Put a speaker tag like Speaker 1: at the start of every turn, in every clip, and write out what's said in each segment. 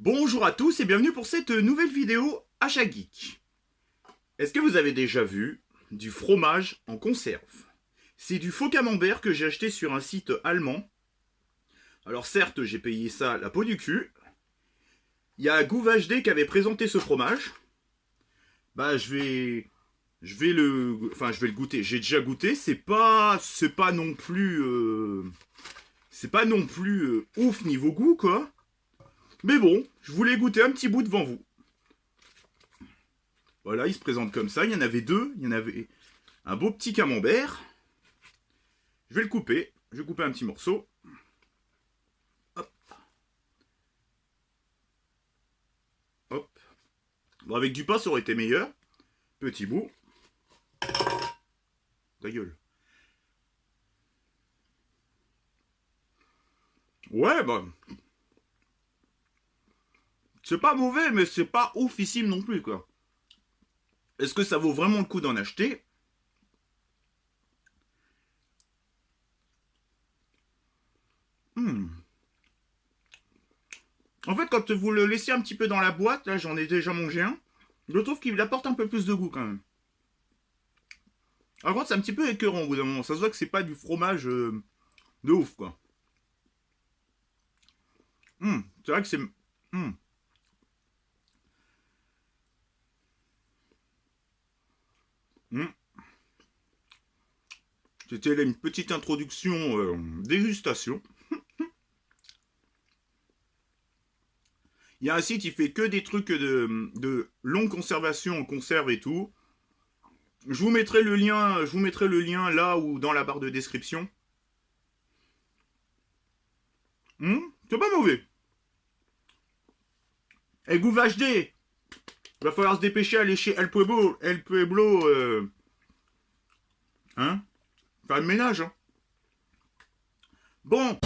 Speaker 1: Bonjour à tous et bienvenue pour cette nouvelle vidéo Achat Geek. Est-ce que vous avez déjà vu du fromage en conserve? C'est du faux camembert que j'ai acheté sur un site allemand. Alors certes, j'ai payé ça la peau du cul. Il y a Gouv HD qui avait présenté ce fromage. Bah je vais le goûter. J'ai déjà goûté, c'est pas non plus ouf niveau goût quoi. Mais bon, je voulais goûter un petit bout devant vous. Voilà, il se présente comme ça. Il y en avait deux. Il y en avait un beau petit camembert. Je vais le couper. Je vais couper un petit morceau. Hop. Hop. Bon, avec du pain, ça aurait été meilleur. Petit bout. Ta gueule. Ouais, bah. C'est pas mauvais, mais c'est pas oufissime non plus, quoi. Est-ce que ça vaut vraiment le coup d'en acheter? En fait, quand vous le laissez un petit peu dans la boîte, là j'en ai déjà mangé un, je trouve qu'il apporte un peu plus de goût quand même. Par contre, c'est un petit peu écœurant au bout d'un moment. Ça se voit que c'est pas du fromage de ouf, quoi. C'est vrai que c'est... C'était là une petite introduction dégustation. Il y a un site, il fait que des trucs de longue conservation en conserve et tout. Je vous mettrai le lien là ou dans la barre de description. C'est pas mauvais. Et Gouv HD, va falloir se dépêcher à aller chez El Pueblo, hein, faire le ménage, hein. Bon.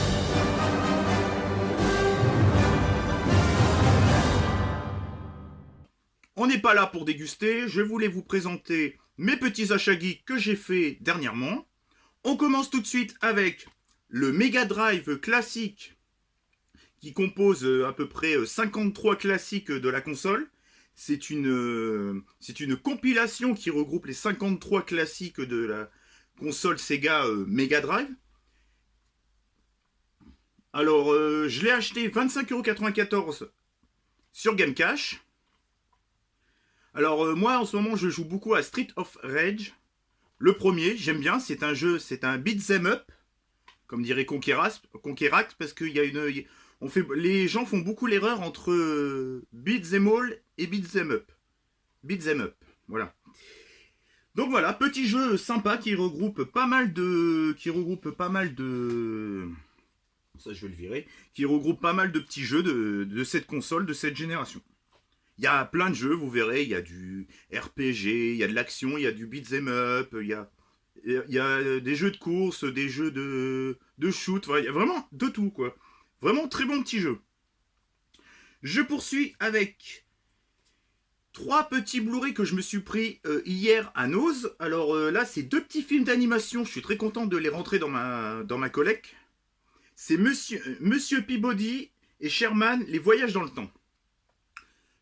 Speaker 1: On n'est pas là pour déguster, je voulais vous présenter mes petits achats geeks que j'ai fait dernièrement. On commence tout de suite avec le Mega Drive classique qui compose à peu près 53 classiques de la console. C'est une compilation qui regroupe les 53 classiques de la console Sega Mega Drive. Alors, je l'ai acheté 25,94€ sur Game Cash. Alors, moi, en ce moment, je joue beaucoup à Street of Rage. Le premier, j'aime bien, c'est un beat'em up, comme dirait Conquerax, parce qu'il y a les gens font beaucoup l'erreur entre beat'em all et beat'em up. Beat'em up, voilà. Donc voilà, petit jeu sympa qui regroupe pas mal de... Ça, je vais le virer. Qui regroupe pas mal de petits jeux de cette console, de cette génération. Il y a plein de jeux, vous verrez, il y a du RPG, il y a de l'action, il y a du beat'em up, il y a des jeux de course, des jeux de shoot, il y a vraiment de tout, quoi. Vraiment très bon petit jeu. Je poursuis avec 3 petits Blu-ray que je me suis pris hier à Nose. Alors là, c'est 2 petits films d'animation, je suis très content de les rentrer dans ma collecte. C'est Monsieur Peabody et Sherman, les voyages dans le temps.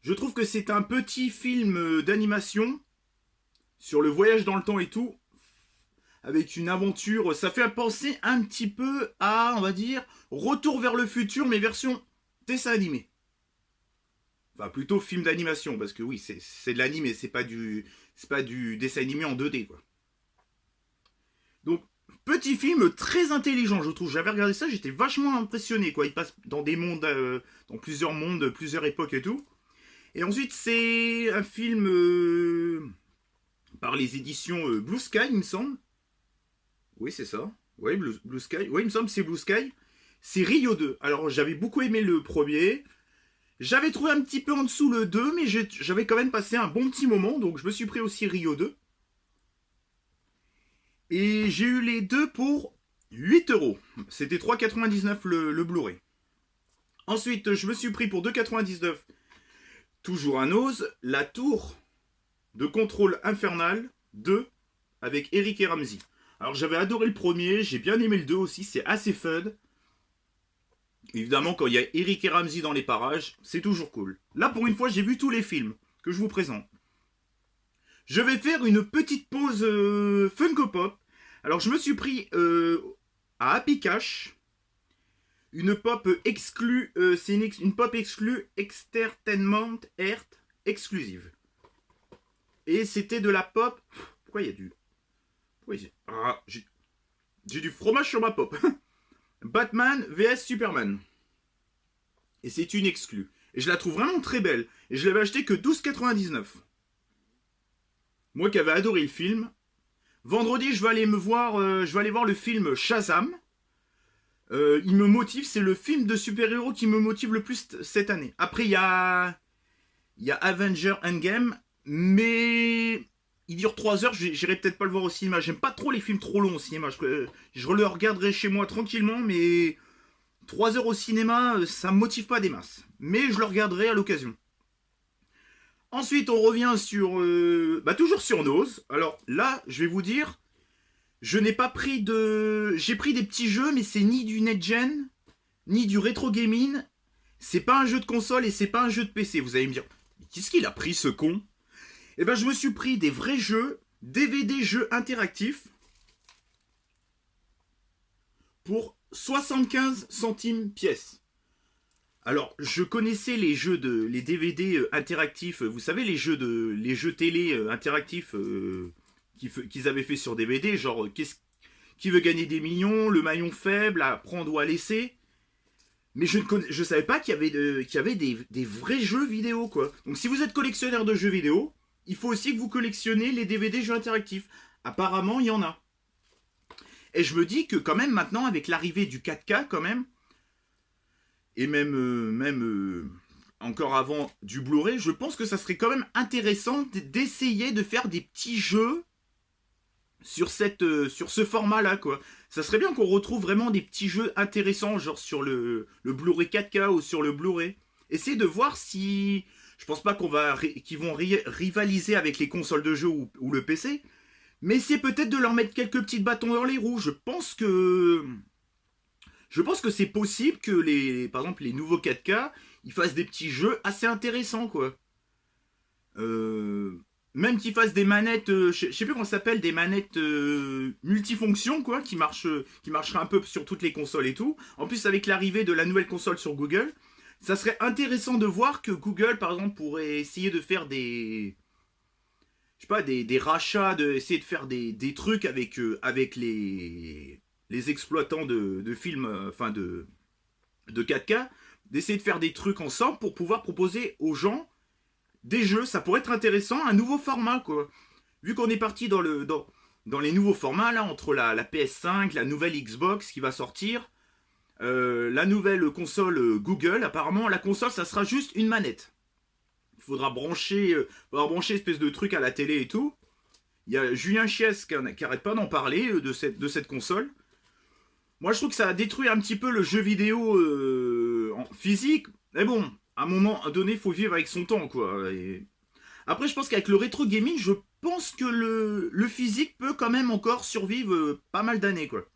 Speaker 1: Je trouve que c'est un petit film d'animation sur le voyage dans le temps et tout, avec une aventure. Ça fait penser un petit peu à, on va dire, Retour vers le futur, mais version dessin animé. Enfin, plutôt film d'animation, parce que oui, c'est de l'anime, c'est pas du dessin animé en 2D, quoi. Donc, petit film très intelligent, je trouve. J'avais regardé ça, j'étais vachement impressionné, quoi. Il passe dans des mondes, dans plusieurs mondes, plusieurs époques et tout. Et ensuite, c'est un film par les éditions Blue Sky, il me semble. Oui, c'est ça. Oui, Blue Sky. Oui, il me semble que c'est Blue Sky. C'est Rio 2. Alors, j'avais beaucoup aimé le premier. J'avais trouvé un petit peu en dessous le 2, mais j'avais quand même passé un bon petit moment, donc je me suis pris aussi Rio 2. Et j'ai eu les deux pour 8€. C'était 3,99€ le Blu-ray. Ensuite, je me suis pris pour 2,99€, toujours à Nose, la tour de contrôle infernal 2 avec Eric et Ramsey. Alors j'avais adoré le premier, j'ai bien aimé le 2 aussi, c'est assez fun. Évidemment, quand il y a Eric et Ramsey dans les parages, c'est toujours cool. Là, pour une fois, j'ai vu tous les films que je vous présente. Je vais faire une petite pause Funko Pop. Alors, je me suis pris à Happy Cash une pop exclue, c'est une pop exclue Entertainment Earth exclusive. Et c'était de la pop. Pourquoi il y a du. Pourquoi il y a... Ah, j'ai du fromage sur ma pop. Batman vs Superman. Et c'est une exclue. Et je la trouve vraiment très belle. Et je l'avais acheté que 12,99. Moi qui avais adoré le film. Vendredi, je vais aller voir le film Shazam. Il me motive, c'est le film de super-héros qui me motive le plus cette année. Après, il y a Avenger Endgame, mais il dure 3 heures, j'irai peut-être pas le voir au cinéma. J'aime pas trop les films trop longs au cinéma. Je le regarderai chez moi tranquillement, mais 3 heures au cinéma, ça me motive pas des masses. Mais je le regarderai à l'occasion. Ensuite, on revient sur... toujours sur Nose. Alors là, je vais vous dire... Je n'ai pas pris de... J'ai pris des petits jeux, mais c'est ni du next-gen, ni du rétro gaming. C'est pas un jeu de console et c'est pas un jeu de PC. Vous allez me dire, qu'est-ce qu'il a pris ce con? Eh ben, je me suis pris des vrais jeux, DVD jeux interactifs, pour 75 centimes pièce. Alors, je connaissais les DVD interactifs, vous savez, les jeux télé interactifs qu'ils avaient fait sur DVD, genre qui veut gagner des millions, le maillon faible, à prendre ou à laisser. Mais je savais pas qu'il y avait des vrais jeux vidéo, quoi. Donc si vous êtes collectionneur de jeux vidéo, il faut aussi que vous collectionnez les DVD jeux interactifs. Apparemment, il y en a. Et je me dis que quand même maintenant, avec l'arrivée du 4K quand même, et même encore avant du Blu-ray, je pense que ça serait quand même intéressant d'essayer de faire des petits jeux sur ce format-là, quoi. Ça serait bien qu'on retrouve vraiment des petits jeux intéressants, genre sur le Blu-ray 4K ou sur le Blu-ray. Essayez de voir si... Je pense pas qu'ils vont rivaliser avec les consoles de jeux ou le PC, mais c'est peut-être de leur mettre quelques petits bâtons dans les roues. Je pense que c'est possible que par exemple les nouveaux 4K, ils fassent des petits jeux assez intéressants, quoi. Même qu'ils fassent des manettes, je sais plus comment ça s'appelle, des manettes multifonctions, quoi, qui marcheraient un peu sur toutes les consoles et tout. En plus, avec l'arrivée de la nouvelle console sur Google, ça serait intéressant de voir que Google, par exemple, pourrait essayer de faire des rachats, essayer de faire des trucs avec les exploitants de films, de 4K, d'essayer de faire des trucs ensemble pour pouvoir proposer aux gens des jeux. Ça pourrait être intéressant, un nouveau format, quoi. Vu qu'on est parti dans les nouveaux formats, là, entre la PS5, la nouvelle Xbox qui va sortir, la nouvelle console Google, apparemment, la console, ça sera juste une manette. Il faudra brancher espèce de truc à la télé et tout. Il y a Julien Chies qui arrête pas d'en parler de cette console. Moi, je trouve que ça a détruit un petit peu le jeu vidéo en physique. Mais bon, à un moment donné, il faut vivre avec son temps, quoi. Et... Après, je pense qu'avec le rétro gaming, je pense que le physique peut quand même encore survivre pas mal d'années, quoi.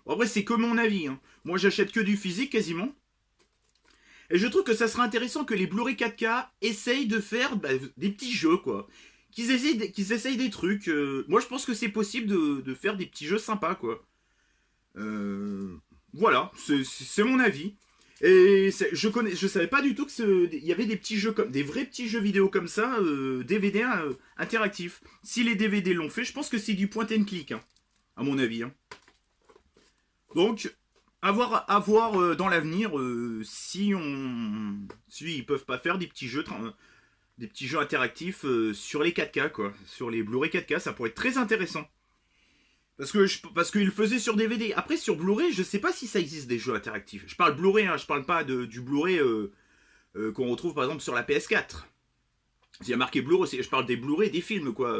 Speaker 1: Bon, après, c'est que mon avis, hein. Moi, j'achète que du physique, quasiment. Et je trouve que ça serait intéressant que les Blu-ray 4K essayent de faire des petits jeux, quoi. Qu'ils essayent des trucs. Moi, je pense que c'est possible de faire des petits jeux sympas, quoi. Voilà, c'est mon avis. Et je savais pas du tout il y avait des petits jeux des vrais petits jeux vidéo comme ça, DVD interactifs. Si les DVD l'ont fait, je pense que c'est du point and click, hein, à mon avis. Hein. Donc, à voir dans l'avenir si ils peuvent pas faire des petits jeux interactifs sur les 4K, quoi, sur les Blu-ray 4K, ça pourrait être très intéressant. Parce qu'ils le faisaient sur DVD. Après, sur Blu-ray, je sais pas si ça existe des jeux interactifs. Je parle Blu-ray, hein, je parle pas du Blu-ray qu'on retrouve par exemple sur la PS4. S'il y a marqué Blu-ray, je parle des Blu-ray, des films, quoi.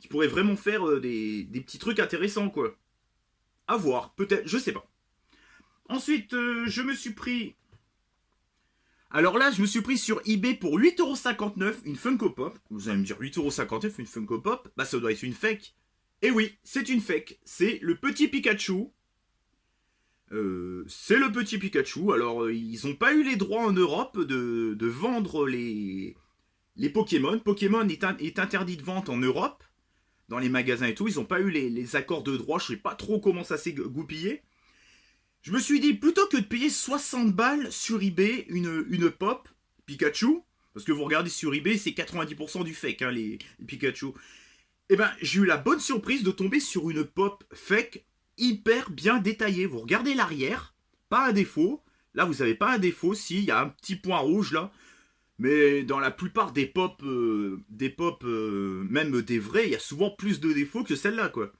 Speaker 1: Qui pourraient vraiment faire des petite trucs intéressants, quoi. À voir, peut-être, je sais pas. Ensuite, je me suis pris... Alors là, je me suis pris sur eBay pour 8,59€ une Funko Pop. Vous allez me dire 8,59€ une Funko Pop? Bah ça doit être une fake. Et oui, c'est une fake. C'est le petit Pikachu C'est le petit Pikachu. Alors, ils n'ont pas eu les droits en Europe de vendre les Pokémon. Pokémon est interdit de vente en Europe, dans les magasins et tout. Ils n'ont pas eu les accords de droit. Je sais pas trop comment ça s'est goupillé. Je me suis dit, plutôt que de payer 60 balles sur eBay une pop Pikachu, parce que vous regardez sur eBay, c'est 90% du fake, hein, les Pikachu. Eh ben, j'ai eu la bonne surprise de tomber sur une pop fake hyper bien détaillée. Vous regardez l'arrière, pas un défaut. Là, vous n'avez pas un défaut, si, il y a un petit point rouge là. Mais dans la plupart des pop, même des vrais, il y a souvent plus de défauts que celle-là, quoi.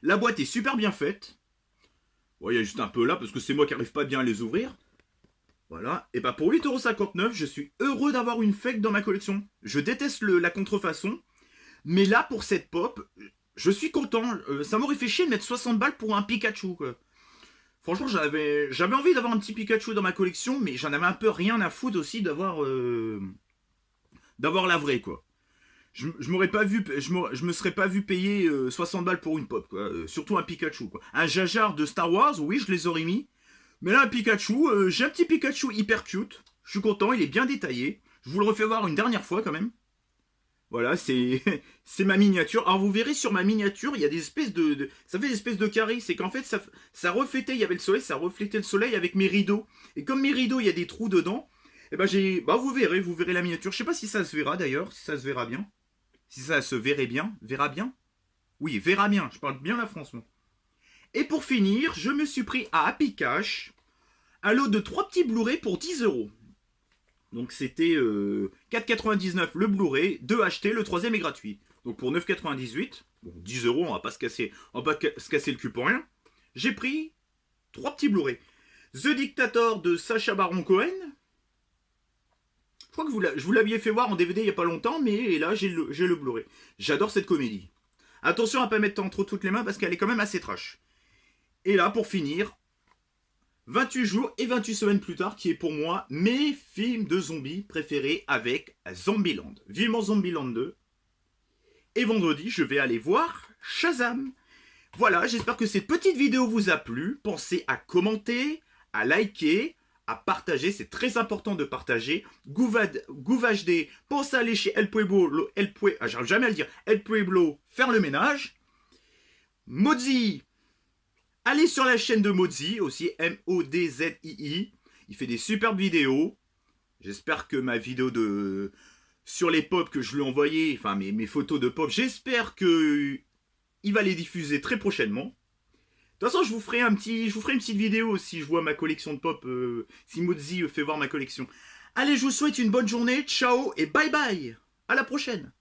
Speaker 1: La boîte est super bien faite. Bon, il y a juste un peu là, parce que c'est moi qui n'arrive pas bien à les ouvrir. Voilà. Et bah pour 8,59€, je suis heureux d'avoir une fake dans ma collection. Je déteste la contrefaçon. Mais là, pour cette pop, je suis content. Ça m'aurait fait chier de mettre 60 balles pour un Pikachu, quoi. Franchement, j'avais envie d'avoir un petit Pikachu dans ma collection, mais j'en avais un peu rien à foutre aussi d'avoir la vraie, quoi. Je me serais pas vu payer 60 balles pour une pop, quoi. Surtout un Pikachu, quoi. Un Jar de Star Wars, oui, je les aurais mis. Mais là, un Pikachu, j'ai un petit Pikachu hyper cute. Je suis content, il est bien détaillé. Je vous le refais voir une dernière fois, quand même. Voilà, c'est ma miniature. Alors vous verrez sur ma miniature, il y a des espèces ça fait des espèces de carrés. C'est qu'en fait, ça reflétait, il y avait le soleil, ça reflétait le soleil avec mes rideaux. Et comme mes rideaux, il y a des trous dedans, et ben vous verrez la miniature. Je sais pas si ça se verra d'ailleurs, si ça se verra bien. Si ça se verrait bien, verra bien. Oui, verra bien, je parle bien la France, moi. Et pour finir, je me suis pris à Happy Cash un lot de 3 petits Blu-ray pour 10€. Donc c'était 4,99€ le Blu-ray, 2 achetés, le 3ème est gratuit. Donc pour 9,98€, bon 10€, on va pas se casser le cul pour rien. J'ai pris 3 petits Blu-ray. The Dictator de Sacha Baron Cohen. Je crois que je vous l'aviez fait voir en DVD il y a pas longtemps, mais là j'ai le Blu-ray. J'adore cette comédie. Attention à pas mettre entre toutes les mains parce qu'elle est quand même assez trash. Et là pour finir, 28 jours et 28 semaines plus tard, qui est pour moi mes films de zombies préférés avec Zombieland. Vivement Zombieland 2. Et vendredi, je vais aller voir Shazam. Voilà, j'espère que cette petite vidéo vous a plu. Pensez à commenter, à liker, à partager. C'est très important de partager. GouvaHD, pensez à aller chez El Pueblo, j'arrive jamais à le dire, El Pueblo, faire le ménage. Mozzi. Allez sur la chaîne de Mozzi, aussi Modzii. Il fait des superbes vidéos. J'espère que ma vidéo sur les pop que je lui ai envoyé, enfin mes photos de pop, j'espère que il va les diffuser très prochainement. De toute façon, je vous ferai une petite vidéo si je vois ma collection de pop, si Mozzi fait voir ma collection. Allez, je vous souhaite une bonne journée, ciao et bye bye. À la prochaine.